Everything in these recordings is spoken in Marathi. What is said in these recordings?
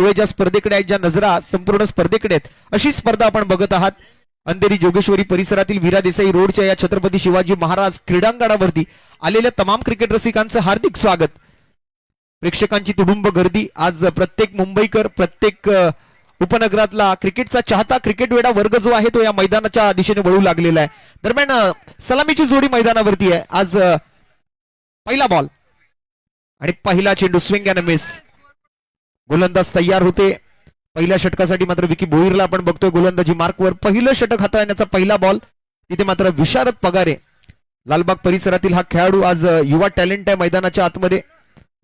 डोळे ज्या स्पर्धेकडे आहेत, ज्या नजरा संपूर्ण स्पर्धेकडे आहेत, अशी स्पर्धा आपण बघत आहात. अंधेरी जोगेश्वरी परिसरातील वीरा देसाई रोडच्या या छत्रपती शिवाजी महाराज क्रीडांगणावरती आलेल्या तमाम क्रिकेट रसिकांचं हार्दिक स्वागत. प्रेक्षकांची तुडुंब गर्दी. आज प्रत्येक मुंबईकर, प्रत्येक उपनगरातला क्रिकेटचा चाहता, क्रिकेट वेडा वर्ग जो आहे तो या मैदानाच्या दिशेने वळू लागलेला आहे. दरम्यान सलामीची जोडी मैदानावरती आहे. आज पहिला बॉल आणि पहिला चेंडू, स्विंग अँड मिस. गोलंदाज तयार होते. पहिल्या षटकासाठी मात्र विकी भोईरला आपण बघतोय गोलंदाजी मार्कवर. पहिलं षटक हाताळण्याचा पहिला बॉल. तिथे मात्र विशारद पगारे, लालबाग परिसरातील हा खेळाडू, आज युवा टॅलेंट आहे मैदानाच्या आतमध्ये.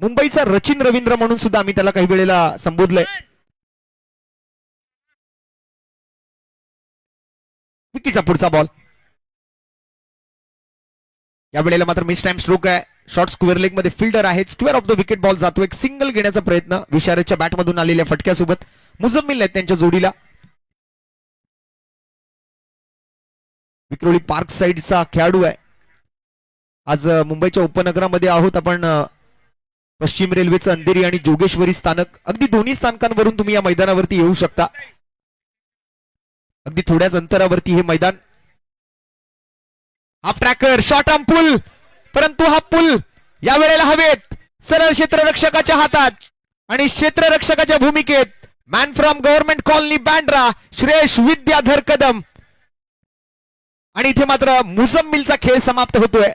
मुंबईचा रचिन रवींद्र म्हणून सुद्धा आम्ही त्याला काही वेळेला संबोधलंय. विकीचा पुढचा बॉल. या वेळेला मात्र मिस टाइम स्ट्रोक आहे. शॉर्ट स्क्वेअर लेग मध्ये फिल्डर आहेत. Square of the wicket ball जातो. एक सिंगल घेण्याचा प्रयत्न विशारदच्या बॅटमधून आलेल्या फटक्यासोबत. मुजम्मिल आहेत त्यांच्या जोडीला. विक्रोळी पार्क साइडचा खेळाडू आहे. आज मुंबईच्या उपनगरामध्ये आहोत आपण. पश्चिम रेल्वेचं अंधेरी आणि जोगेश्वरी स्थानक, अगदी दोन्ही स्थानकांवरून तुम्ही या मैदानावरती येऊ शकता. अगदी थोड्याच अंतरावरती हे मैदान. Half tracker, short arm pull, परंतु हा पुल या वेळेला हवेत, सरळ क्षेत्ररक्षकाच्या हातात आणि क्षेत्ररक्षकाच्या भूमिकेत man from government colony Bandra Shreyash Vidyadhar Kadam. आणि इथे मात्र मुजम्मिलचा खेळ समाप्त होतोय.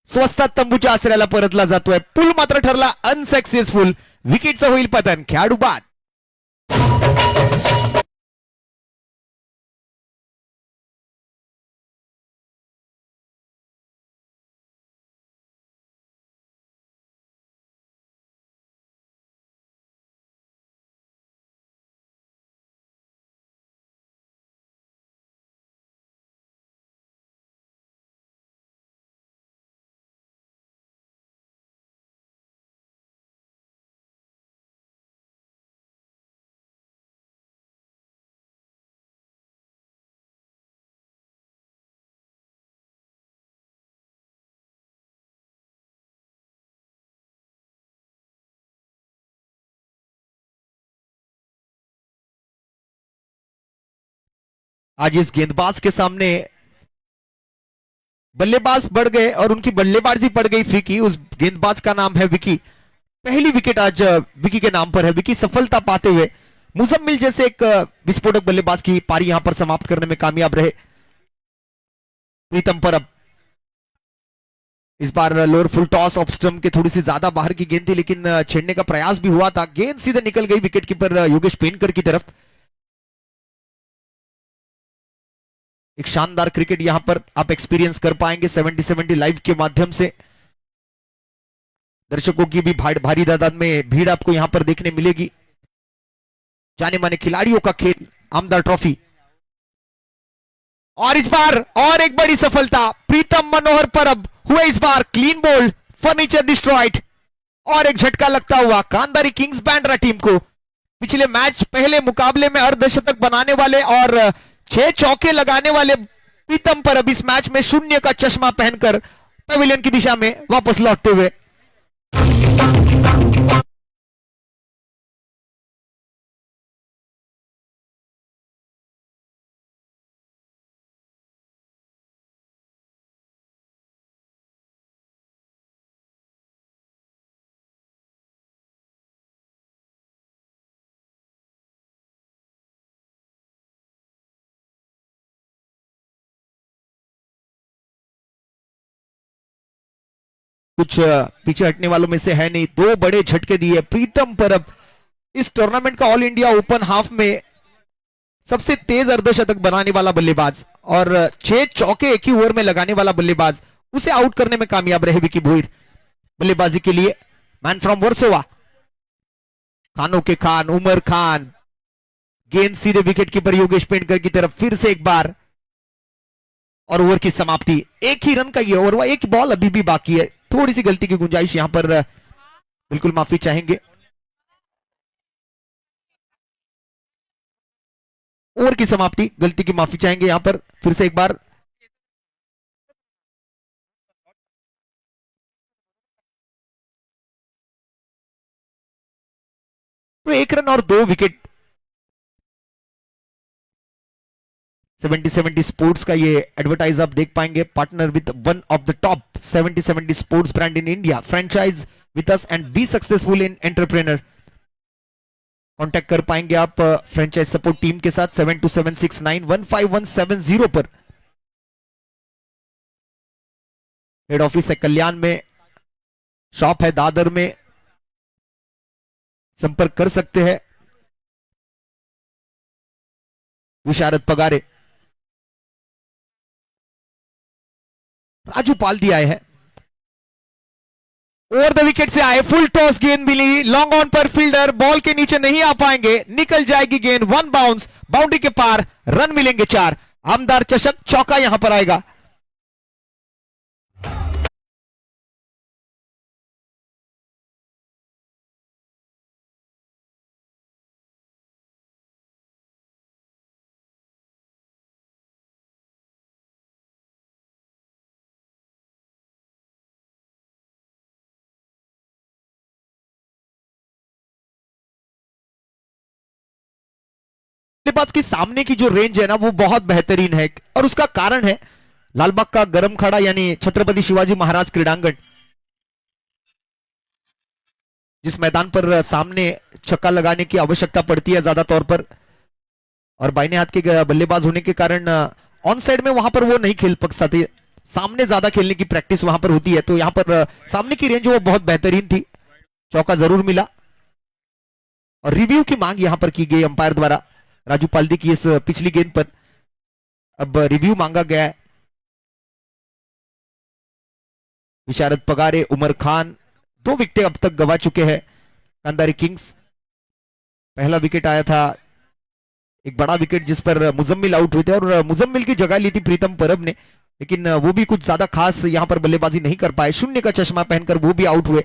स्वस्तात तंबूच्या आसऱ्याला परतला जातोय. पूल मात्र ठरला अनसक्सेसफुल. विकेटचं होईल पतन. खेळाडू बाद. आज इस गेंदबाज के सामने बल्लेबाज बढ़ गए और उनकी बल्लेबाजी पड़ गई फीकी. उस गेंदबाज का नाम है विकी. पहली विकेट आज विकी के नाम पर है. विकी सफलता पाते हुए मुजम्मिल जैसे एक विस्फोटक बल्लेबाज की पारी यहां पर समाप्त करने में कामयाब रहे. प्रीतम परब इस बार lower full toss off stump के थोड़ी सी ज्यादा बाहर की गेंद थी, लेकिन छेड़ने का प्रयास भी हुआ था. गेंद सीधे निकल गई विकेट कीपर योगेश पेनकर की तरफ. एक शानदार क्रिकेट यहां पर आप एक्सपीरियंस कर पाएंगे 70-70 लाइव के माध्यम से. दर्शकों की भी भारी तादाद में भीड़ आपको यहां पर देखने मिलेगी. जाने माने खिलाड़ियों का खेल, आमदार ट्रॉफी. और इस बार और एक बड़ी सफलता. प्रीतम मनोहर परब हुए इस बार क्लीन बोल्ड, फर्नीचर डिस्ट्रॉयड. और एक झटका लगता हुआ कांदारी किंग्स बैंड्रा टीम को. पिछले मैच, पहले मुकाबले में अर्धशतक बनाने वाले और 6 चौके लगाने वाले प्रीतम परब इस मैच में 0 का चश्मा पहनकर पवेलियन की दिशा में वापस लौटते हुए. कुछ पीछे हटने वालों में से है नहीं. 2 बड़े झटके दिए प्रीतम परब. इस टूर्नामेंट का ऑल इंडिया ओपन हाफ में सबसे तेज अर्धशतक बनाने वाला बल्लेबाज और 6 चौके एक ही ओवर में लगाने वाला बल्लेबाज, उसे आउट करने में कामयाब रहे विकी भोईर. बल्लेबाजी के लिए मैन फ्रॉम वर्सोवा, खानों के खान उमर खान. गेंद सीधे विकेट कीपर योगेश पेंडकर की तरफ. फिर से एक बार और ओवर की समाप्ति. एक ही रन का ये ओवर, एक बॉल अभी भी बाकी है. थोड़ी सी गलती की गुंजाइश यहां पर, बिल्कुल माफी चाहेंगे. ओवर की समाप्ति, गलती की माफी चाहेंगे यहां पर. फिर से एक बार तो 1 रन और 2 विकेट। 70-70 स्पोर्ट्स का ये एडवर्टाइज आप देख पाएंगे, पार्टनर विद one of the top 70-70 sports brand in India, franchise with us and be successful in entrepreneur. Contact कर पाएंगे आप फ्रेंचाइज सपोर्ट टीम के साथ 7276915170 पर। हेड ऑफिस है कल्याण में, शॉप है दादर में, संपर्क कर सकते हैं। विशारद पगारे, राजू पालदी आए हैं, ओवर द विकेट से आए, फुल टॉस गेंद मिली, लॉन्ग ऑन पर फील्डर बॉल के नीचे नहीं आ पाएंगे, निकल जाएगी गेंद, 1 बाउंस, बाउंड्री के पार, रन मिलेंगे 4। आमदार चषक चौका यहां पर आएगा। बल्लेबाज की सामने की जो रेंज है ना वो बहुत बेहतरीन है, और उसका कारण है लालबाग का गरम खड़ा यानी छत्रपति शिवाजी महाराज क्रीड़ांगण, जिस मैदान पर सामने छक्का लगाने की आवश्यकता पड़ती है ज्यादा तौर पर, और बाइने हाथ के बल्लेबाज होने के कारण ऑन साइड में वहां पर वो नहीं खेल सकते, सामने ज्यादा खेलने की प्रैक्टिस वहां पर होती है, तो यहां पर सामने की रेंज वो बहुत बेहतरीन थी, चौका जरूर मिला। और रिव्यू की मांग यहां पर की गई अंपायर द्वारा राजू पालदी की इस पिछली गेंद पर, अब रिव्यू मांगा गया है। विशारद पगारे, उमर खान 2 विकेट अब तक गवा चुके हैं कांदारी किंग्स। पहला विकेट आया था, एक बड़ा विकेट जिस पर मुजम्मिल आउट हुए थे, और मुजम्मिल की जगह ली थी प्रीतम परब ने, लेकिन वो भी कुछ ज्यादा खास यहां पर बल्लेबाजी नहीं कर पाए, 0 का चश्मा पहनकर वो भी आउट हुए।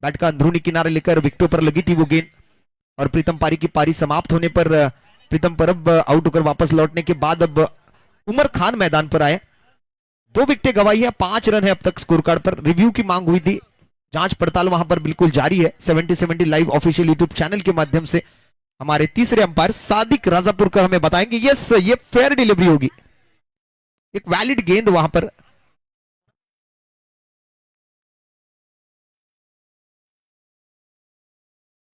बैट का अंदरूनी किनारे लेकर विकेटों पर लगी थी वो गेंद, और प्रीतम पारी की पारी समाप्त होने पर प्रीतम परब आउट होकर वापस लौटने के बाद अब उमर खान मैदान पर आए। 2 विकेटें गवाई है, 5 रन है अब तक स्कोर कार्ड पर। रिव्यू की मांग हुई थी, जांच पड़ताल वहां पर बिल्कुल जारी है 70-70 लाइव ऑफिशियल यूट्यूब चैनल के माध्यम से। हमारे तीसरे अंपायर सादिक राजापुर का हमें बताएंगे, यस ये फेयर डिलीवरी होगी, एक वैलिड गेंद वहां पर।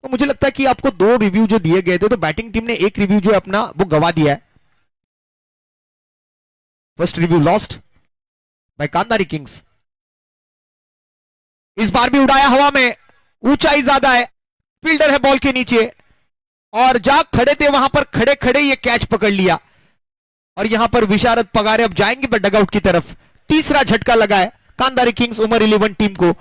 तो मुझे लगता है कि आपको 2 रिव्यू जो दिए गए थे, तो बैटिंग टीम ने एक रिव्यू जो है अपना वो गवा दिया है। First review lost by Kandari Kings. इस बार भी उड़ाया हवा में, ऊंचाई ज्यादा है, फील्डर है बॉल के नीचे, और जहां खड़े थे वहां पर खड़े खड़े ये कैच पकड़ लिया, और यहां पर विशारद पगारे अब जाएंगे डगआउट की तरफ। तीसरा झटका लगा है कांदारी किंग्स उमर 11 टीम को।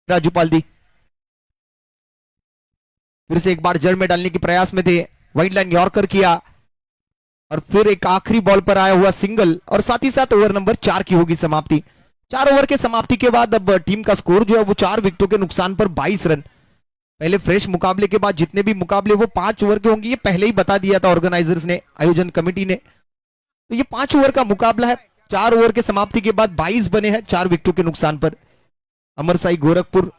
राजू पाल्दी फिर से एक बार जड़ में डालने के प्रयास में थे, वाइड लाइन यॉर्कर किया और फिर एक आखिरी बॉल पर आया हुआ सिंगल और साथ ही साथ ओवर नंबर 4 की होगी समाप्ति। 4 ओवर के समाप्ति के बाद अब टीम का स्कोर जो है वो 4 विकेटों के नुकसान पर 22 रन। पहले फ्रेश मुकाबले के बाद जितने भी मुकाबले वो 5 ओवर के होंगे, ये पहले ही बता दिया था ऑर्गेनाइजर्स ने, आयोजन कमेटी ने। तो ये 5 ओवर का मुकाबला है। 4 ओवर के समाप्ति के बाद 22 बने हैं 4 विकेटों के नुकसान पर। अमरसाई गोरखपुर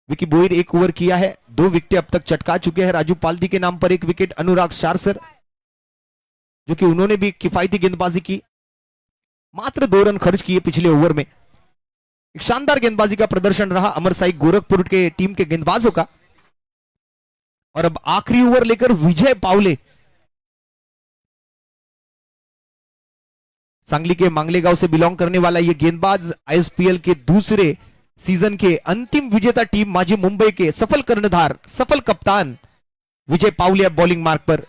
विकी बोयर 1 ओवर किया है, 2 विकेट अब तक चटका चुके हैं। राजू पाल्दी के नाम पर 1 विकेट, अनुराग शारसर जो कि उन्होंने भी किफायती गेंदबाजी की, मात्र 2 रन खर्च किए पिछले ओवर में। एक शानदार गेंदबाजी का प्रदर्शन रहा अमरसाई गोरखपुर के टीम के गेंदबाजों का। और अब आखिरी ओवर लेकर विजय पावले, सांगली के मांगलेगांव से बिलोंग करने वाला यह गेंदबाज आईएसपीएल के दूसरे सीजन के अंतिम विजेता टीम माजी मुंबई के सफल कर्णधार, सफल कप्तान विजय पावले अब बॉलिंग मार्ग पर।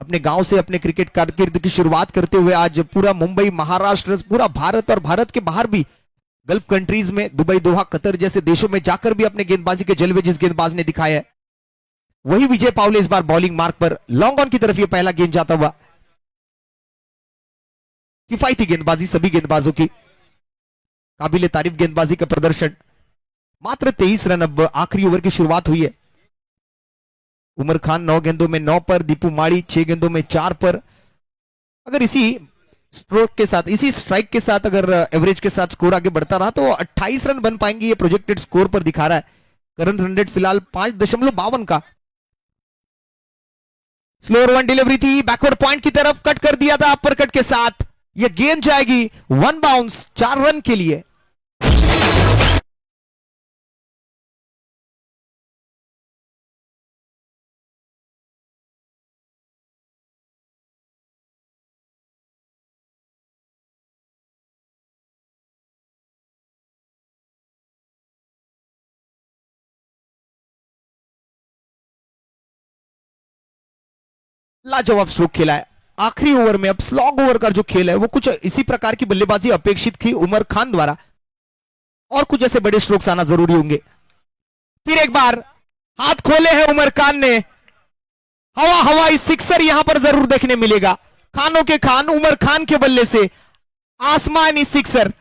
अपने गांव से अपने क्रिकेट कारकिर्द की शुरुआत करते हुए आज पूरा मुंबई, महाराष्ट्र, पूरा भारत और भारत के बाहर भी गल्फ कंट्रीज में, दुबई, दोहा, कतर जैसे देशों में जाकर भी अपने गेंदबाजी के जलवे जिस गेंदबाज ने दिखाया है, वही विजय पावले इस बार बॉलिंग मार्ग पर। लॉन्ग ऑन की तरफ यह पहला गेंद जाता हुआ, किफायती गेंदबाजी सभी गेंदबाजों की, काबिले तारीफ गेंदबाजी का प्रदर्शन। मात्र 23 रन अब आखिरी ओवर की शुरुआत हुई है। उमर खान 9 गेंदों में 9 पर, दीपू माड़ी 6 गेंदों में 4 पर। अगर इसी स्ट्रोक के साथ, इसी स्ट्राइक के साथ अगर एवरेज के साथ स्कोर आगे बढ़ता रहा तो 28 रन बन पाएंगे, ये प्रोजेक्टेड स्कोर पर दिखा रहा है। करंट रन रेट फिलहाल 5.52 का। स्लोअर वन डिलीवरी थी, बैकवर्ड पॉइंट की तरफ कट कर दिया था अपर कट के साथ। यह गेंद जाएगी 1 बाउंस 4 रन के लिए। लाजवाब स्ट्रोक खेला है आखिरी ओवर में। अब स्लॉग ओवर का जो खेल है वो कुछ इसी प्रकार की बल्लेबाजी अपेक्षित थी उमर खान द्वारा, और कुछ ऐसे बड़े स्ट्रोक्स आना जरूरी होंगे। फिर एक बार हाथ खोले हैं उमर खान ने, हवाई सिक्सर यहां पर जरूर देखने मिलेगा। खानों के खान उमर खान के बल्ले से आसमानी सिक्सर।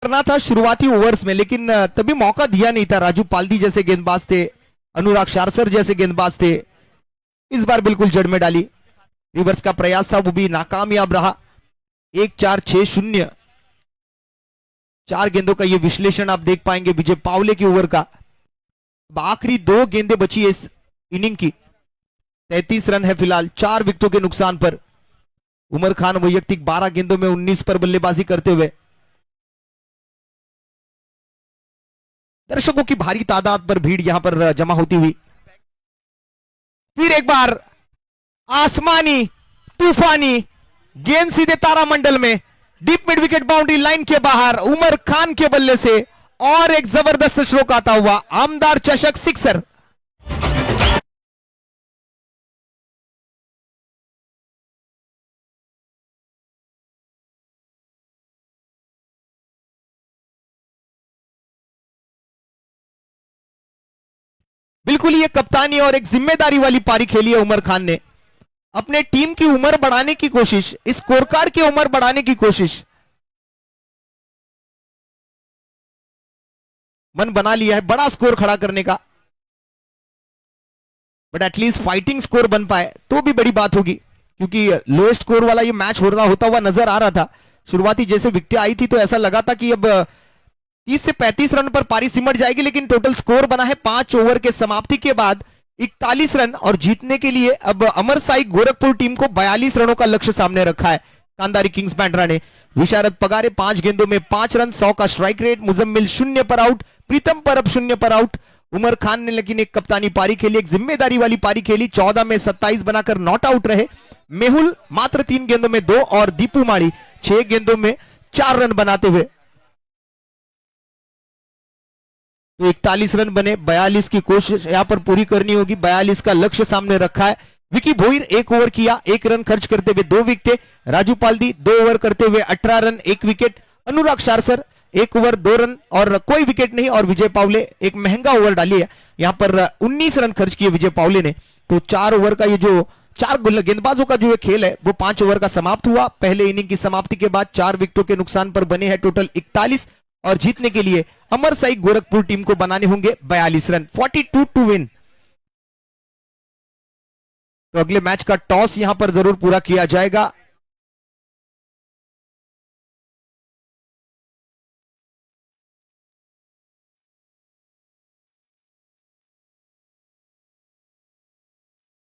करना था शुरुआती ओवर्स में, लेकिन तभी मौका दिया नहीं था। राजू पाल्दी जैसे गेंदबाज थे, अनुराग शारसर जैसे गेंदबाज थे, इस बार बिल्कुल जड़ में डाली। रिवर्स का प्रयास था, वो भी नाकामयाब रहा। 1-4-6-0 4 गेंदों का ये विश्लेषण आप देख पाएंगे विजय पावले की ओवर का। आखिरी 2 गेंदें बची है इस इनिंग की। 33 रन है फिलहाल 4 विकेटों के नुकसान पर। उमर खान वैयक्तिक 12 गेंदों में 19 पर बल्लेबाजी करते हुए। दर्शकों की भारी तादाद पर भीड़ यहां पर जमा होती हुई। फिर एक बार आसमानी तूफानी गेंद सीधे तारामंडल में, deep mid wicket boundary line के बाहर उमर खान के बल्ले से, और एक जबरदस्त स्ट्रोक आता हुआ, आमदार चषक सिक्सर। बिल्कुल ये कप्तानी और एक जिम्मेदारी वाली पारी खेली है उमर खान ने। अपने टीम की उम्र बढ़ाने की कोशिश, इस स्कोर कार्ड की उम्र बढ़ाने की कोशिश, मन बना लिया है बड़ा स्कोर खड़ा करने का। बट एटलीस्ट फाइटिंग स्कोर बन पाए तो भी बड़ी बात होगी, क्योंकि लोएस्ट स्कोर वाला ये मैच होता हुआ नजर आ रहा था। शुरुआती जैसे विकेटें आई थी तो ऐसा लगा था कि अब 30 से 35 रन पर पारी सिमट जाएगी, लेकिन टोटल स्कोर बना है 5 ओवर के समाप्ति के बाद 41 रन, और जीतने के लिए अब अमरसाई गोरखपुर टीम को 42 रनों का लक्ष्य सामने रखा है कांदारी किंग्स बैंड्रा ने। विशारद पगारे 5 गेंदों में 5 रन, 100 का स्ट्राइक रेट। मुजम्मिल 0 पर आउट, प्रीतम परब 0 पर आउट, उमर खान ने लेकिन एक कप्तानी पारी खेली, एक जिम्मेदारी वाली पारी खेली, 14 में 27 बनाकर नॉट आउट रहे। मेहुल मात्र 3 गेंदों में 2 और दीपू माड़ी 6 गेंदों में 4 रन बनाते हुए तो 41 रन बने। 42 की कोशिश यहां पर पूरी करनी होगी, 42 का लक्ष्य सामने रखा है। विकी भोईर 1 ओवर किया, 1 रन खर्च करते हुए 2 विकेटें। राजू पालदी 2 ओवर करते हुए 18 run 1 wicket. Anurag Sharsar 1 over 2 run और कोई विकेट नहीं। और विजय पावले एक महंगा ओवर डाली है, यहां पर 19 रन खर्च किए विजय पावले ने। तो 4 ओवर का ये जो 4 गेंदबाजों का जो ये खेल है वो 5 ओवर का समाप्त हुआ। पहले इनिंग की समाप्ति के बाद 4 विकेटों के नुकसान पर बने हैं टोटल 41 और जीतने के लिए अमर साई गोरखपुर टीम को बनाने होंगे 42 रन, 42 टू विन। तो अगले मैच का टॉस यहां पर जरूर पूरा किया जाएगा।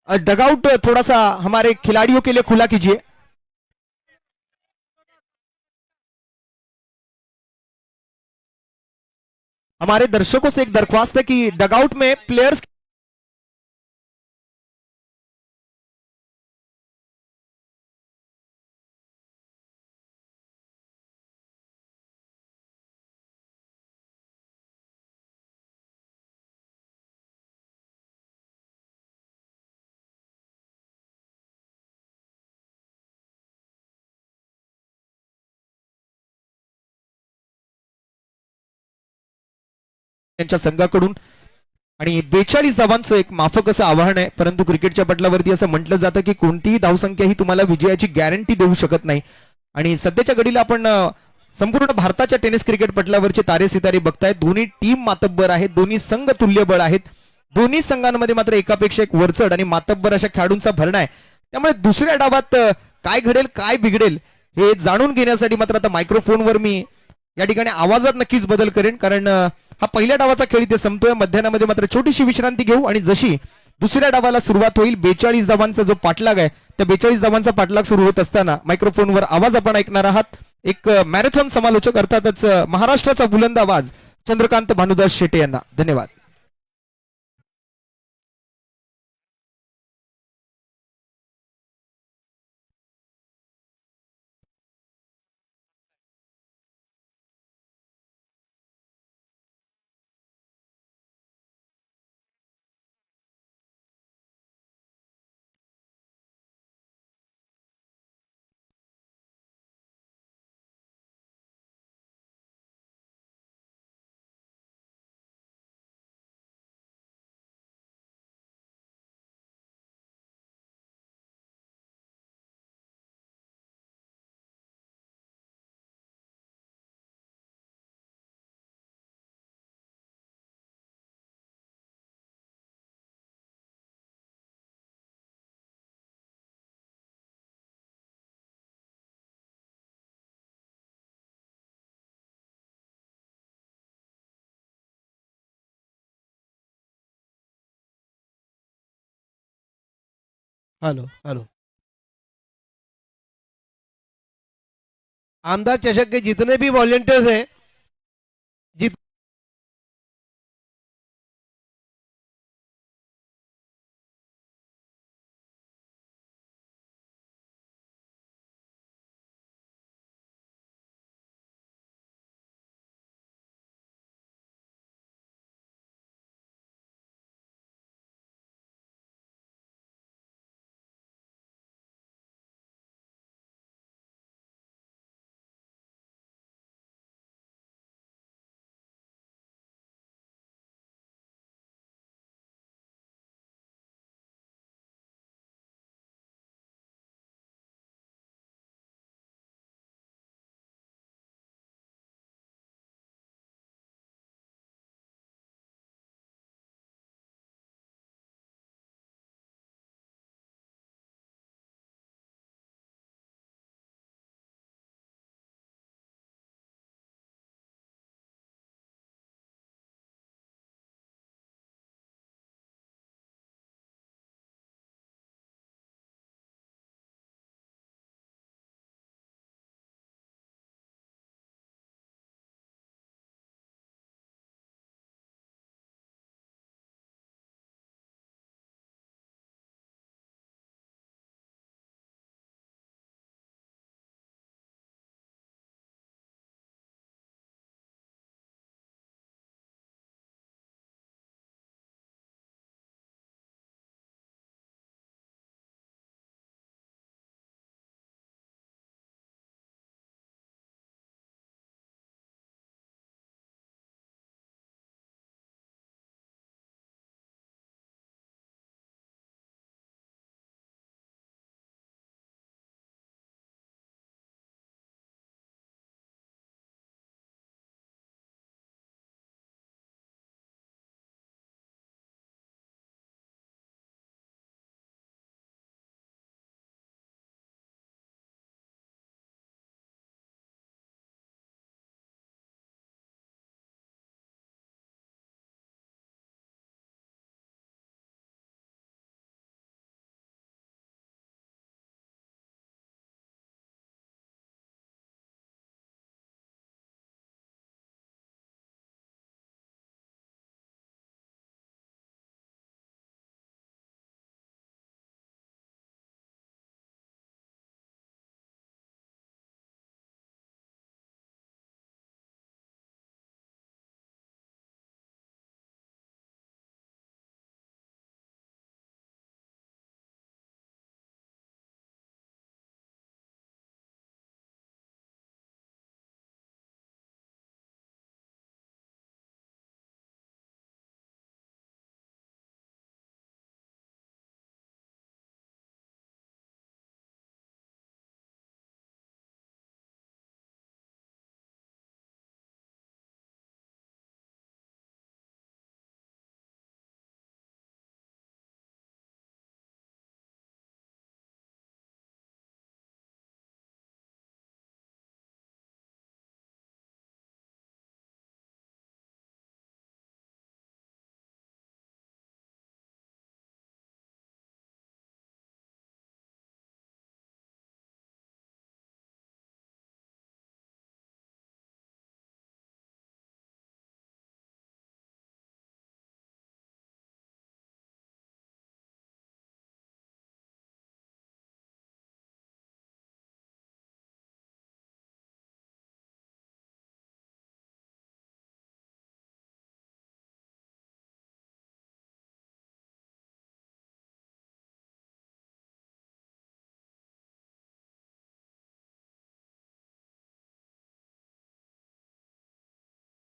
डगआउट थोड़ा सा हमारे खिलाड़ियों के लिए खुला कीजिए। हमारे दर्शकों से एक दरख्वास्त है कि डगआउट में प्लेयर्स त्यांच्या संघाकडून आणि 42 धावांचं एक माफक असं आव्हान आहे, परंतु क्रिकेटच्या पटलावरती असं म्हटलं जातं की कोणतीही धावसंख्या ही तुम्हाला विजयाची गॅरंटी देऊ शकत नाही। आणि सध्याच्या घडीला आपण संपूर्ण भारताच्या टेनिस क्रिकेट पटलावरचे तारे सितारे बघतायत। दोन्ही टीम मातब्बर आहेत, दोन्ही संघ तुल्यबळ आहेत, दोन्ही संघांमध्ये मात्र एकापेक्षा एक वरचढ आणि मातब्बर अशा खेळाडूंचा भरणा आहे। त्यामुळे दुसऱ्या डावात काय घडेल काय बिघडेल हे जाणून घेण्यासाठी मात्र आता मायक्रोफोनवर मी या ठिकाणी आवाजात नक्कीच बदल करेन, कारण हा पहिल्या डावाचा खेळ इथे संपतोय। मध्यानामध्ये मात्र छोटीशी विश्रांती घेऊ आणि जशी दुसऱ्या डावाला सुरुवात होईल 42 धावांचा जो पाठलाग आहे त्या 42 धावांचा पाठलाग सुरू होत असताना मायक्रोफोनवर आवाज आपण ऐकणार आहात। एक मॅरेथॉन समालोचक अर्थातच महाराष्ट्राचा बुलंद आवाज चंद्रकांत भानुदास शेटे यांना धन्यवाद। Hello hello. आमदार चषक के जितने भी वॉलेंटियर्स हैं, जित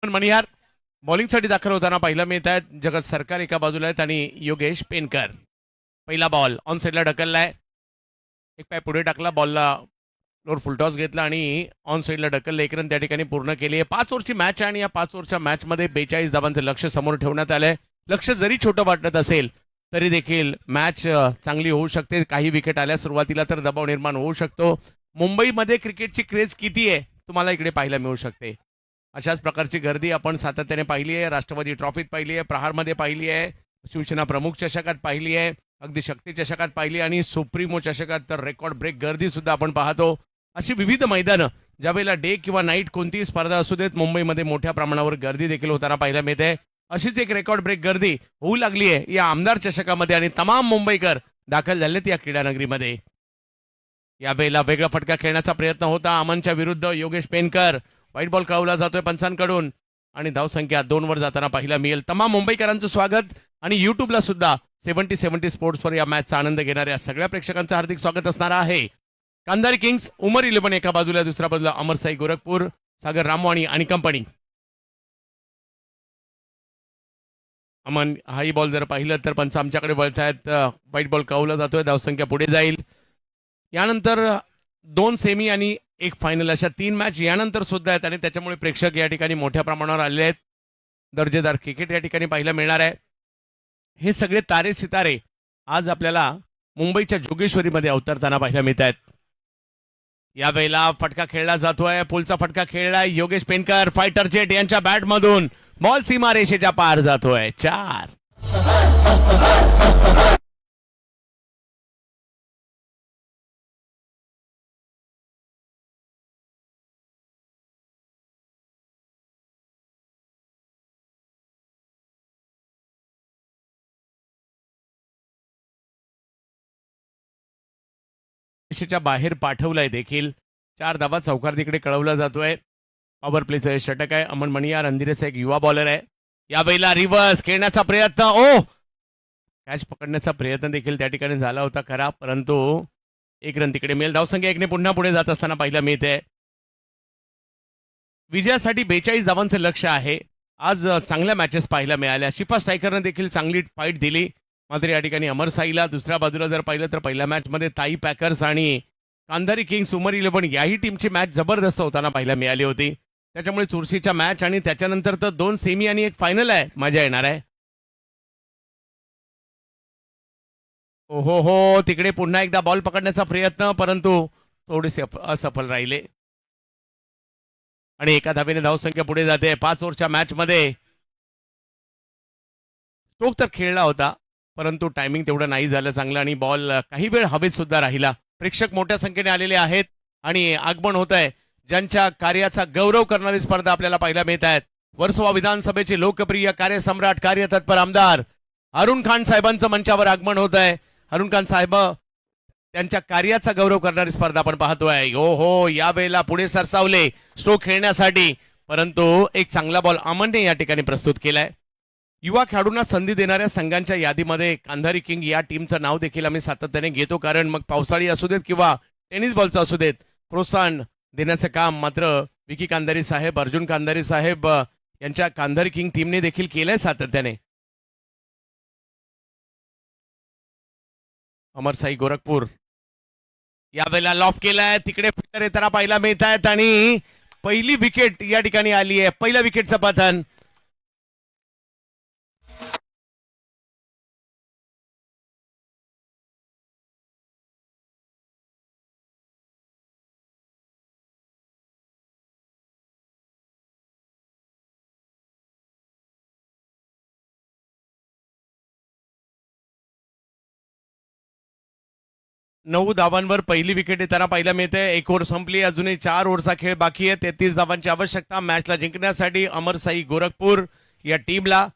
पण मणिहार बॉलिंगसाठी दाखल होताना पाहिलं मिळत आहेत. जगत सरकार एका बाजूला आहेत आणि योगेश पेनकर. पहिला बॉल ऑन साईडला ढकललाय, एक पाय पुढे टाकला, बॉलला फ्लोर फुलटॉस घेतला आणि ऑन साईडला ढकललं. एक रन त्या ठिकाणी पूर्ण केली आहे. 5 ओव्हरची मॅच आहे आणि या 5 ओव्हरच्या मॅचमध्ये 42 धावांचं लक्ष समोर ठेवण्यात आलंय. लक्ष जरी छोटं वाटत असेल तरी देखील मॅच चांगली होऊ शकते. काही विकेट आल्या सुरुवातीला तर दबाव निर्माण होऊ शकतो. मुंबईमध्ये क्रिकेटची क्रेज किती आहे तुम्हाला इकडे पाहायला मिळू शकते. अशाच प्रकारची गर्दी आपण सातत्याने पाहिली आहे. राष्ट्रवादी ट्रॉफीत पाहिली आहे, प्रहारमध्ये पाहिली आहे, शिवसेना प्रमुख चषकात पाहिली आहे, अगदी शक्ती चषकात पाहिली आणि सुप्रीमो चषकात तर रेकॉर्ड ब्रेक गर्दी सुद्धा आपण पाहतो. अशी विविध मैदानं ज्यावेळेला डे किंवा नाईट कोणतीही स्पर्धा असू देत मुंबईमध्ये मोठ्या प्रमाणावर गर्दी देखील होताना पाहायला मिळते. अशीच एक रेकॉर्ड ब्रेक गर्दी होऊ लागली आहे या आमदार चषकामध्ये आणि तमाम मुंबईकर दाखल झालेत या क्रीडानगरीमध्ये. यावेळेला वेगळा फटका खेळण्याचा प्रयत्न होता अमनच्या विरुद्ध. योगेश पेनकर व्हाईट बॉल कळवला जातोय पंचांकडून आणि धावसंख्या 2 वर जाताना पाहायला मिळेल. तमाम मुंबईकरांचं स्वागत आणि युट्यूबला सुद्धा 70 स्पोर्ट्सवर या मॅचचा आनंद घेणाऱ्या सगळ्या प्रेक्षकांचं हार्दिक स्वागत असणार आहे. कांधारी किंग्स उमर 11 एका बाजूला, दुसऱ्या बाजूला अमरसाई गोरखपूर, सागर रामवाणी आणि कंपनी. अमन हाही बॉल जर पाहिलं तर पंच आमच्याकडे वळतायत. व्हाईट बॉल कळवला जातोय, धावसंख्या पुढे जाईल. यानंतर 2 सेमी आणि 1 फायनल अशा 3 मॅच यानंतर सुद्धा आहेत आणि त्याच्यामुळे प्रेक्षक या ठिकाणी मोठ्या प्रमाणावर आलेले आहेत. दर्जेदार क्रिकेट या ठिकाणी पाहायला मिळणार आहे. हे सगळे तारे सितारे आज आपल्याला मुंबईच्या जोगेश्वरीमध्ये अवतरताना पाहायला मिळत आहेत. यावेळेला फटका खेळला जातोय, पुलचा फटका खेळलाय. योगेश पेनकर फायटर जेट यांच्या बॅटमधून बॉल सीमा रेषेच्या पार जातोय. 4. रेषेच्या बाहेर पाठवलाय देखील. 4 धावा चौकार तिकडे कळवला जातोय. पॉवर प्लेचं षटक आहे. अमन मणियार अंधिरेचा एक युवा बॉलर आहे. यावेळेला रिव्हर्स खेळण्याचा प्रयत्न, कॅच पकडण्याचा प्रयत्न देखील त्या ठिकाणी झाला होता खरा, परंतु 1 रन तिकडे मिळेल. धावसंख्या 1 ने पुन्हा पुढे जात असताना पाहायला मिळते. विजयासाठी 42 धावांचं लक्ष आहे. आज चांगल्या मॅचेस पाहायला मिळाल्या. शिफा स्ट्रायकरनं देखील चांगली फाईट दिली. मात्र या ठिकाणी अमर साईला दुसऱ्या बाजूला जर पाहिलं तर पहिल्या मॅचमध्ये ताई पॅकर्स आणि कांधारी किंग्स उमर 11 याही टीमची मॅच जबरदस्त होताना पाहायला मिळाली होती. त्याच्यामुळे चुरशीच्या मॅच आणि त्याच्यानंतर तर 2 सेमी आणि 1 फायनल आहे. मजा येणार आहे. हो, तिकडे पुन्हा एकदा बॉल पकडण्याचा प्रयत्न, परंतु थोडेसे असफल राहिले आणि एका धावेने धावसंख्या पुढे जाते. 5 ओव्हरच्या मॅचमध्ये स्ट्रोक तर खेळला होता, परंतु टायमिंग तेवढं नाही झालं चांगलं आणि बॉल काही वेळ हवेत सुद्धा राहिला. प्रेक्षक मोठ्या संख्येने आलेले आहेत आणि आगमन होत आहे. ज्यांच्या कार्याचा गौरव करणारी स्पर्धा आपल्याला पाहायला मिळत आहेत. वर्सोवा विधानसभेचे लोकप्रिय कार्यसम्राट कार्यतत्पर आमदार अरुण खान साहेबांचं मंचावर आगमन होत आहे. अरुण खान साहेब त्यांच्या कार्याचा गौरव करणारी स्पर्धा आपण पाहतोय. यावेळेला पुढे सरसावले स्ट्रोक खेळण्यासाठी, परंतु एक चांगला बॉल अमनने या ठिकाणी प्रस्तुत केलाय. युवा खेळाडूंना संधी देणाऱ्या संघांच्या यादीमध्ये कांधारी किंग या टीमचं नाव देखील आम्ही सातत्याने घेतो, कारण मग पावसाळी असू देत किंवा टेनिस बॉलचं असू देत, प्रोत्साहन देण्याचं काम मात्र विकी कांधारी साहेब, अर्जुन कांधारी साहेब यांच्या कांधारी किंग टीमने देखील केलंय सातत्याने. अमरसाई गोरखपूर यावेळेला लॉफ केलाय. तिकडे फिल्डर येताना पाहायला मिळत आहेत आणि पहिली विकेट या ठिकाणी आली आहे. पहिल्या विकेटचं पतन. नऊ धावांवर पहिली विकेट येताना पाहायला मिळते. 1 ओव्हर संपली, अजूनही 4 ओव्हरचा खेळ बाकी आहे. 33 धावांची आवश्यकता मॅचला जिंकण्यासाठी अमरसाई गोरखपूर या टीमला.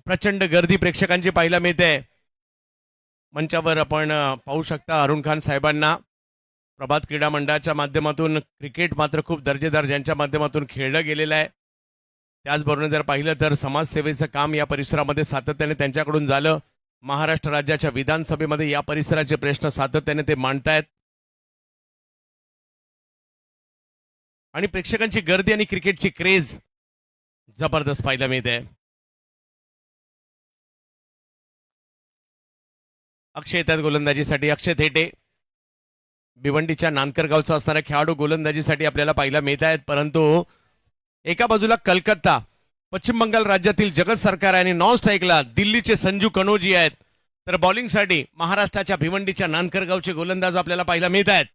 प्रचंड गर्दी प्रेक्षकांची पाहायला मिळते. मंचावर आपण पाहू शकता अरुण खान साहेबांना. प्रभात क्रीडा मंडळाच्या माध्यमातून क्रिकेट मात्र खूप दर्जेदार ज्यांच्या माध्यमातून खेळलं गेलेलं आहे. त्याचबरोबर जर पाहिलं तर समाजसेवेचं काम या परिसरामध्ये सातत्याने त्यांच्याकडून झालं. महाराष्ट्र राज्याच्या विधानसभेमध्ये या परिसराचे प्रश्न सातत्याने ते मांडतायत आणि प्रेक्षकांची गर्दी आणि क्रिकेटची क्रेज जबरदस्त पाहायला मिळते. अक्षय येतात गोलंदाजीसाठी. अक्षय थेटे भिवंडीच्या नानकर गावचा असणारा खेळाडू गोलंदाजीसाठी आपल्याला पाहायला मिळत आहेत. परंतु एका बाजूला कलकत्ता पश्चिम बंगाल राज्यातील जगत सरकार आहे आणि नॉन स्ट्राईकला दिल्लीचे संजू कनोजी आहेत. तर बॉलिंगसाठी महाराष्ट्राच्या भिवंडीच्या नानकर गावचे गोलंदाज आपल्याला पाहायला मिळत आहेत.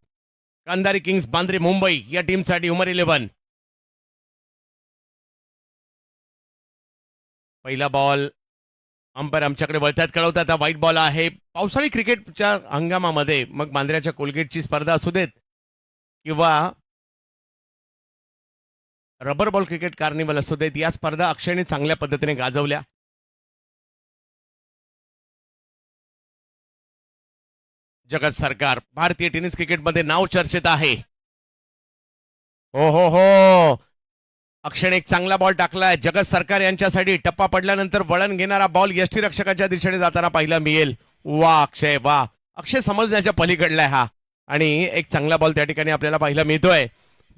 कांदारी किंग्स बांद्रे मुंबई या टीमसाठी उमर 11. पहिला बॉल अंपायर आमच्याकडे वळतात कळवतात. हा व्हाईट बॉल आहे. पावसाळी क्रिकेटच्या हंगामामध्ये मग बांद्र्याच्या कोलगेटची स्पर्धा असू देत किंवा रबर बॉल क्रिकेट कार्निवल असू देत, या स्पर्धा अक्षयने चांगल्या पद्धतीने गाजवल्या. जगत सरकार भारतीय टेनिस क्रिकेटमध्ये नाव चर्चेत आहे. हो हो हो, अक्षयने एक चांगला बॉल टाकलाय. जगत सरकार यांच्यासाठी टप्पा पडल्यानंतर वळण घेणारा बॉल यष्टीरक्षकाच्या दिशेने जाताना पाहायला मिळेल. वा अक्षय वा, अक्षय समजण्याच्या पलीकडलाय हा आणि एक चांगला बॉल त्या ठिकाणी आपल्याला पाहायला मिळतोय.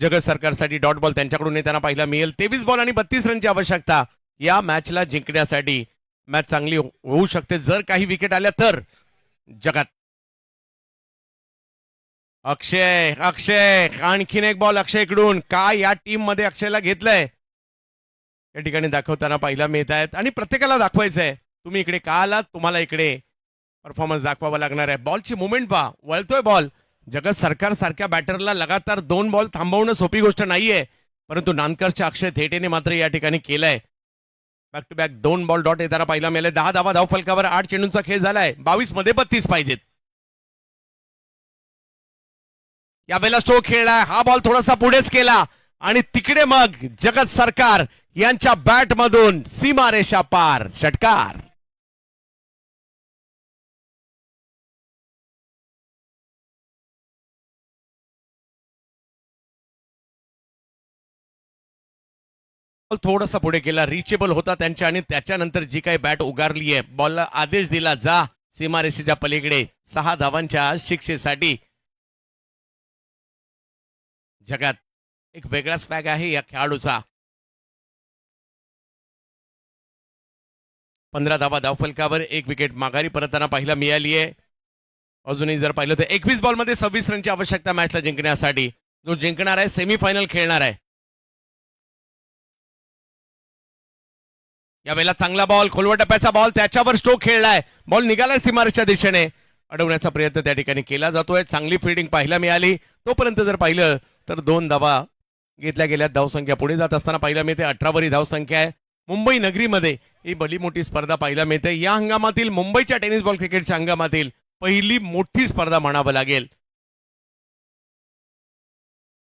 जगत सरकारसाठी डॉट बॉल त्यांच्याकडून येताना पाहायला मिळेल. 23 बॉल आणि 32 रनची आवश्यकता या मॅचला जिंकण्यासाठी. मॅच चांगली होऊ शकते जर काही विकेट आल्या तर. जगत अक्षय अक्षय आणखीन एक बॉल अक्षयकडून. काय या टीम मध्ये अक्षयला घेतलंय या ठिकाणी दाखवताना पाहायला मिळत आहेत आणि प्रत्येकाला दाखवायचंय तुम्ही इकडे का आलात, तुम्हाला इकडे परफॉर्मन्स दाखवावा लागणार आहे. बॉलची मुवमेंट पहा, वळतोय बॉल. जगत सरकार सारख्या बॅटरला लगातार 2 बॉल थांबवणं सोपी गोष्ट नाहीये, परंतु नानकरच्या अक्षय थेटेने मात्र या ठिकाणी केलंय. Back to back 2 ball dot येताना पाहायला मिळाले. 10 धावा धाव फलकावर. 8 चेंडूंचा खेळ झालाय. 22 मध्ये 32 पाहिजेत. यावेळेला स्ट्रोक खेळलाय. हा बॉल थोडासा पुढेच केला आणि तिकडे मग जगत सरकार यांच्या बॅट मधून सीमारेषा पार षटकार. थोडासा पुढे केला, रिचेबल होता त्यांच्या आणि त्याच्यानंतर जी काही बॅट उगारली आहे, बॉलला आदेश दिला जा सीमारेषेच्या पलीकडे 6 धावांच्या शिक्षेसाठी. जगात एक वेगळा स्वॅग आहे या खेळाडूचा. 15 धावा धावफलकावर. 1 विकेट माघारी परतताना पाहायला मिळाली आहे. अजूनही जर पाहिलं तर 21 बॉलमध्ये 26 रनची आवश्यकता मॅचला जिंकण्यासाठी. जो जिंकणार आहे सेमीफायनल खेळणार आहे. यावेळेला चांगला बॉल, खोलवर टप्प्याचा बॉल, त्याच्यावर स्ट्रोक खेळलाय. बॉल निघालाय सीमारेषेच्या दिशेने. अडवण्याचा प्रयत्न त्या ठिकाणी केला जातोय. चांगली फिल्डिंग पाहायला मिळाली. तोपर्यंत जर पाहिलं तर 2 धावा घेतल्या गेल्या. धावसंख्या पुढे जात असताना पाहायला मिळते. 18 धावसंख्या आहे. मुंबई नगरीमध्ये ही भली मोठी स्पर्धा पाहायला मिळते. या हंगामातील मुंबईच्या टेनिस बॉल क्रिकेटच्या हंगामातील पहिली मोठी स्पर्धा म्हणावं लागेल.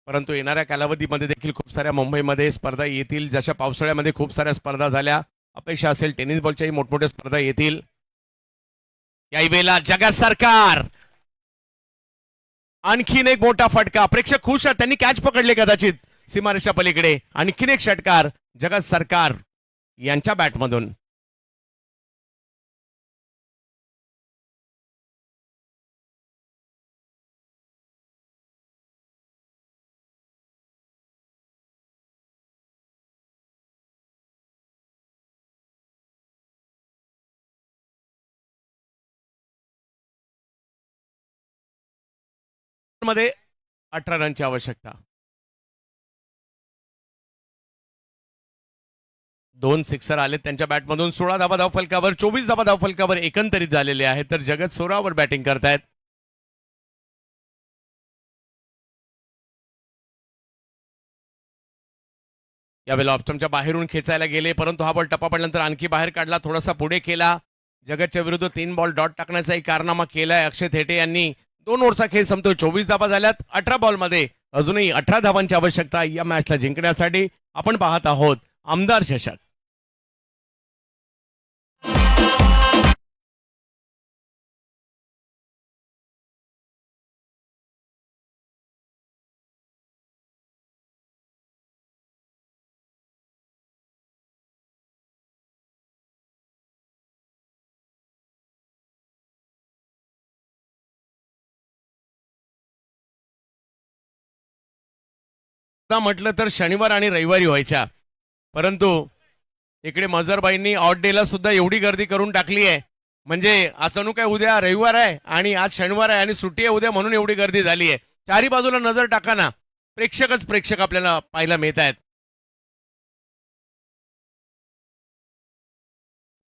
परंतु येणाऱ्या कालावधीमध्ये देखील खूप साऱ्या मुंबईमध्ये स्पर्धा येतील. जशा पावसाळ्यामध्ये खूप साऱ्या स्पर्धा झाल्या, अपेक्षा असेल टेनिस बॉलच्याही मोठमोठ्या स्पर्धा येतील. याही वेळेला जगत सरकार आणखीन एक मोठा फटका. प्रेक्षक खुश आहेत, त्यांनी कॅच पकडले कदाचित सीमारेषा पलीकडे. आणखीन एक षटकार जगत सरकार यांच्या बॅटमधून. मध्ये 18 रनची आवश्यकता. 2 सिक्सर आले त्यांच्या बॅटमधून. 16 धावा धाव फलकावर. 24 धावा धाव फलकावर एकंदरीत झालेले आहेत. तर जगत 16 बॅटिंग करतायत. यावेळेला ऑप्शनच्या बाहेरून खेचायला गेले, परंतु हा बॉल टप्पा पडल्यानंतर आणखी बाहेर काढला, थोडासा पुढे केला. जगतच्या विरुद्ध 3 बॉल डॉट टाकण्याचाही कारनामा केलाय अक्षय थेटे यांनी. 2 ओव्हरचा खेळ संपतोय. 24 धावा झाल्यात 18 बॉलमध्ये. अजूनही 18 धावांची आवश्यकता या मॅचला जिंकण्यासाठी. आपण पाहत आहोत आमदार चषक. स्पर्धा म्हटलं तर शनिवार आणि रविवारी व्हायच्या, परंतु इकडे मजरबाईंनी ऑड डेला सुद्धा एवढी गर्दी करून टाकली आहे, म्हणजे असं नु काय उद्या रविवार आहे आणि आज शनिवार आहे आणि सुट्टी आहे उद्या म्हणून एवढी गर्दी झाली आहे. चारी बाजूला नजर टाका ना, प्रेक्षकच प्रेक्षक आपल्याला पाहायला मिळत आहेत.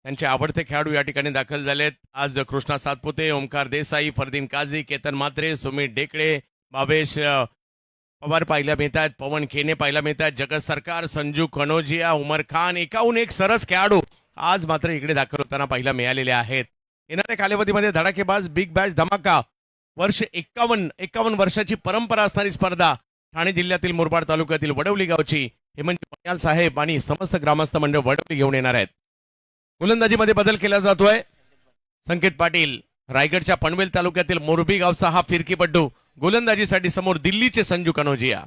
त्यांचे आवडते खेळाडू या ठिकाणी दाखल झालेत. आज कृष्णा सातपुते, ओमकार देसाई, फरदीन काझी, केतन म्हात्रे, सुमित ढेकळे, भावेश पवार पाहायला मिळत आहेत, पवन खेने पाहायला मिळत आहेत, जगत सरकार, संजू कनोजिया, उमर खान, एकाहून एक सरस खेळाडू आज मात्र इकडे दाखल होताना पाहायला मिळालेले आहेत. येणाऱ्या कालावधीमध्ये धडाकेबाज बिग बॅश धमाका वर्ष 51 वर्षाची परंपरा असणारी स्पर्धा ठाणे जिल्ह्यातील मुरबाड तालुक्यातील वडवली गावची हेमंत पन्याल साहेब आणि समस्त ग्रामस्थ मंडळ वडवली घेऊन येणार आहेत. गोलंदाजीमध्ये बदल केला जातोय. संकेत पाटील रायगडच्या पनवेल तालुक्यातील मोरबी गावचा हा फिरकीपट्टू गोलंदाजीसाठी समोर दिल्लीचे संजू कनोजिया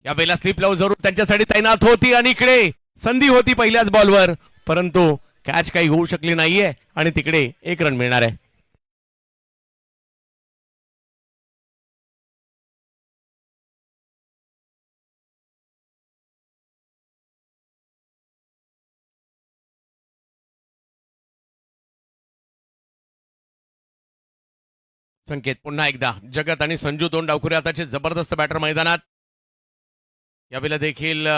या वेळेला स्लिप लावून जरूर त्यांच्यासाठी तैनात होती आणि इकडे संधी होती पहिल्याच बॉलवर, परंतु कॅच काही होऊ शकली नाहीये आणि तिकडे एक रन मिळणार आहे. संकेत पुन्हा एकदा जगत आणि संजू दोन डावखुरे आताचे जबरदस्त बॅटर मैदानात. यावेळेला देखील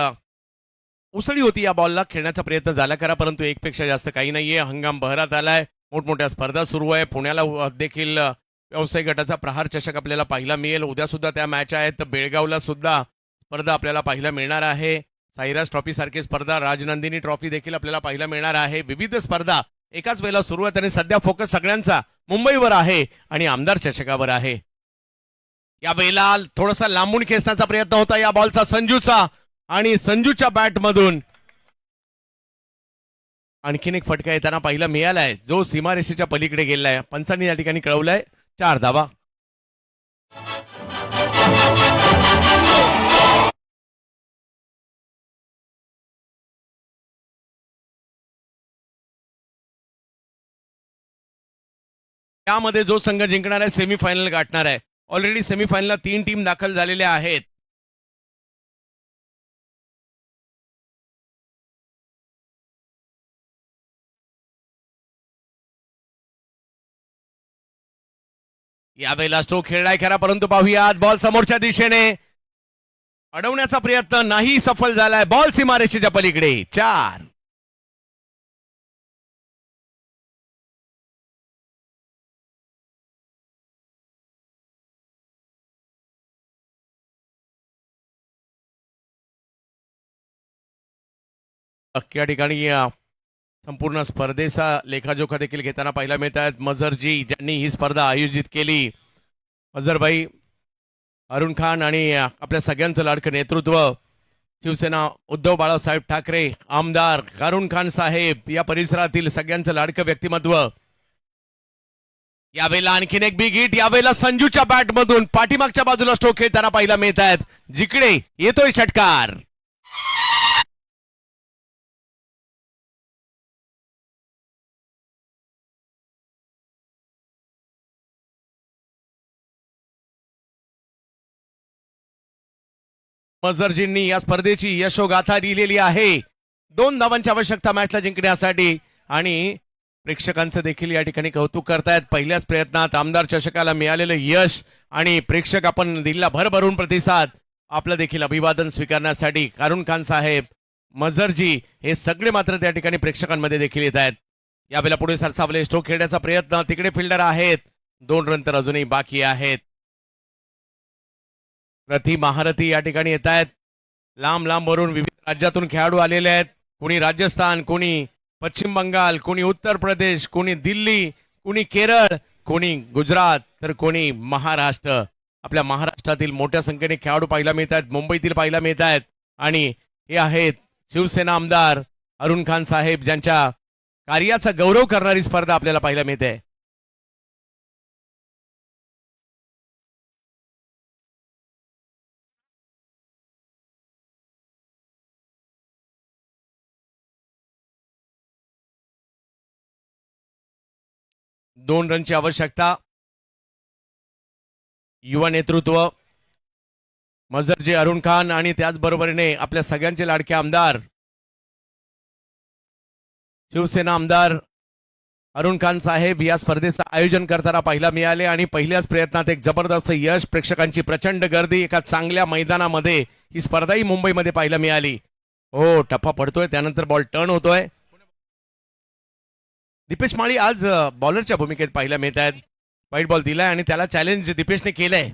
उसळी होती या बॉलला, खेळण्याचा प्रयत्न झाला करा परंतु एकपेक्षा जास्त काही नाहीये. हंगाम बहरात आलाय, मोठमोठ्या स्पर्धा सुरू आहे. पुण्याला देखील व्यवसाय गटाचा प्रहार चषक आपल्याला पाहायला मिळेल. उद्या सुद्धा त्या मॅच आहेत. बेळगावला सुद्धा स्पर्धा आपल्याला पाहायला मिळणार आहे. साईराज ट्रॉफी सारखी स्पर्धा, राजनंदिनी ट्रॉफी देखील आपल्याला पाहायला मिळणार आहे. विविध स्पर्धा एकाच वेळेला सुरू आहेत आणि सध्या फोकस सगळ्यांचा मुंबईवर आहे आणि आमदार चषकावर आहे. या वेळेला थोडासा लांबून खेचण्याचा प्रयत्न होता या बॉलचा संजूचा आणि संजूच्या बॅट मधून आणखीन एक फटका येताना पाहायला मिळालाय जो सीमारेषेच्या पलीकडे गेलाय. पंचांनी या ठिकाणी कळवलाय 4 धावा. त्यामध्ये जो संघ जिंकणार आहे सेमीफायनल गाठणार आहे. ऑलरेडी सेमीफायनलला 3 टीम दाखल झालेल्या आहेत. यावेळेला स्ट्रोक खेळलाय खरा परंतु पाहूयात बॉल समोरच्या दिशेने अडवण्याचा प्रयत्न नाही सफल झालाय. बॉल सीमारेषेच्या पलीकडे 4. या ठिकाणी संपूर्ण स्पर्धेचा लेखाजोखा देखील घेताना पाहायला मिळत आहेत मझरजी ज्यांनी ही स्पर्धा आयोजित केली. मझरभाई, अरुण खान आणि आपल्या सगळ्यांचं लाडकं नेतृत्व शिवसेना उद्धव बाळासाहेब ठाकरे, आमदार अरुण खान साहेब या परिसरातील सगळ्यांचं लाडकं व्यक्तिमत्व. यावेळेला आणखीन एक बिग हिट, यावेळेला संजूच्या बॅट मधून पाठीमागच्या बाजूला स्ट्रोक खेळताना पाहायला मिळत आहेत. जिकडे येतोय षटकार. मझरजींनी या स्पर्धेची यशोगाथा लिहिलेली आहे. 2 धावांची आवश्यकता मॅचला जिंकण्यासाठी आणि प्रेक्षकांचं देखील या ठिकाणी कौतुक करतायत. पहिल्याच प्रयत्नात आमदार चषकाला मिळालेलं यश आणि प्रेक्षक आपण दिल्ला भरभरून प्रतिसाद आपलं देखील अभिवादन स्वीकारण्यासाठी अरुण खान साहेब, मझरजी हे सगळे मात्र त्या ठिकाणी प्रेक्षकांमध्ये देखील येत आहेत. यावेळेला पुढे सरसावले स्ट्रोक खेळण्याचा प्रयत्न, तिकडे फिल्डर आहेत. 2 रन तर अजूनही बाकी आहेत. रथी महारथी या ठिकाणी येत आहेत. लांब लांबवरून विविध राज्यातून खेळाडू आलेले आहेत. कोणी राजस्थान, कोणी पश्चिम बंगाल, कोणी उत्तर प्रदेश, कोणी दिल्ली, कोणी केरळ, कोणी गुजरात तर कोणी महाराष्ट्र. आपल्या महाराष्ट्रातील मोठ्या संख्येने खेळाडू पाहायला मिळत आहेत, मुंबईतील पाहायला मिळत आहेत आणि हे आहेत शिवसेना आमदार अरुण खान साहेब ज्यांच्या कार्याचा गौरव करणारी स्पर्धा आपल्याला पाहायला मिळते. दोन रनची आवश्यकता. युवा नेतृत्व मजरजी अरुण खान आणि त्याचबरोबरीने आपल्या सगळ्यांचे लाडके आमदार शिवसेना आमदार अरुण खान साहेब या स्पर्धेचं आयोजन करताना पाहायला मिळाले आणि पहिल्याच प्रयत्नात एक जबरदस्त यश, प्रेक्षकांची प्रचंड गर्दी, एका चांगल्या मैदानामध्ये ही स्पर्धाही मुंबईमध्ये पाहायला मिळाली. हो, टप्पा पडतोय, त्यानंतर बॉल टर्न होतोय. दीपेश माळी आज बॉलरच्या भूमिकेत पाहायला मिळत आहेत. व्हाईट बॉल दिलाय आणि त्याला चॅलेंज दीपेशने केलंय.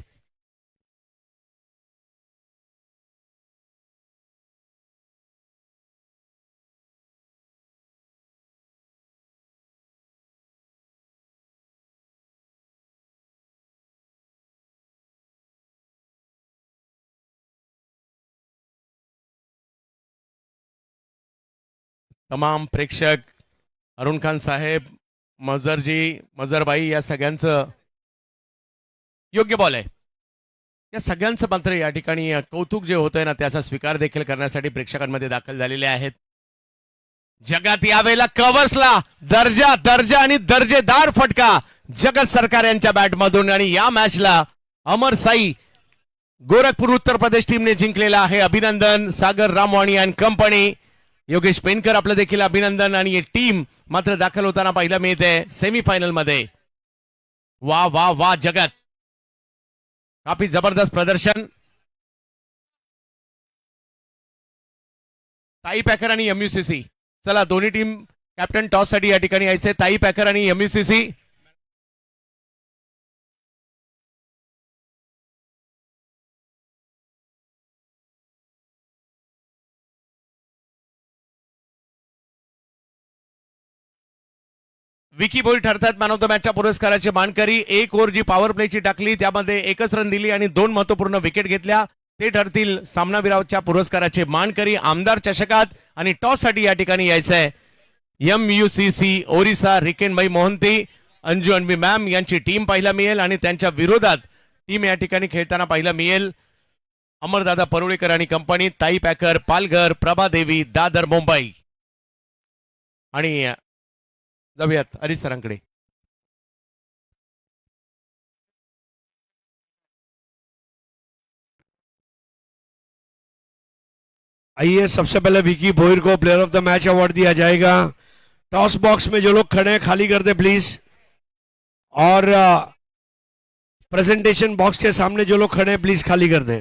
तमाम प्रेक्षक, अरुण खान साहेब, मजरबाई या सगळ्यांचं योग्य बॉल आहे. या सगळ्यांचं मात्र या ठिकाणी कौतुक जे होतंय ना त्याचा स्वीकार देखील करण्यासाठी प्रेक्षकांमध्ये दाखल झालेले आहेत. जगात यावेळेला कव्हर्सला दर्जा आणि दर्जेदार फटका जगत सरकार यांच्या बॅटमधून आणि या मॅचला अमर साई गोरखपूर उत्तर प्रदेश टीमने जिंकलेला आहे. अभिनंदन सागर रामवाणी अँड कंपनी. योगेश पेनकर आपलं देखील अभिनंदन. आणि ही टीम मात्र दाखल होताना पाहायला मिळते सेमीफायनल मध्ये. वा वा वा जगत, काफी जबरदस्त प्रदर्शन. ताई पॅकर आणि एमयूसीसी, चला दोन्ही टीम कॅप्टन टॉस साठी या ठिकाणी यायचे. ताई पॅकर आणि एमयूसीसी. विकी बोई ठरतात मॅन ऑफ द मॅचच्या पुरस्काराची मानकरी. एक ओव्हर जी पॉवर प्लेची टाकली त्यामध्ये एकच रन दिली आणि 2 महत्वपूर्ण विकेट घेतल्या, ते ठरतील सामनावीराच्या पुरस्काराचे मानकरी. आमदार चषकात आणि टॉस साठी या ठिकाणी यायचंय एमयूसीसी ओरिसा रिकेनबाई मोहंती, अंजू अनवी मॅम यांची टीम पाहायला मिळेल आणि त्यांच्या विरोधात टीम या ठिकाणी खेळताना पाहायला मिळेल अमरदादा परुळेकर आणि कंपनी, ताई पॅकर पालघर, प्रभादेवी दादर मुंबई. आणि जाऊयात हरीश सरांकडे. आइए, सबसे पहले विकी भोईर को player of the match award दिया जाएगा. टॉस बॉक्स में जो लोग खड़े हैं खाली कर दे प्लीज. और प्रेजेंटेशन बॉक्स के सामने जो लोग खड़े हैं प्लीज खाली कर दें.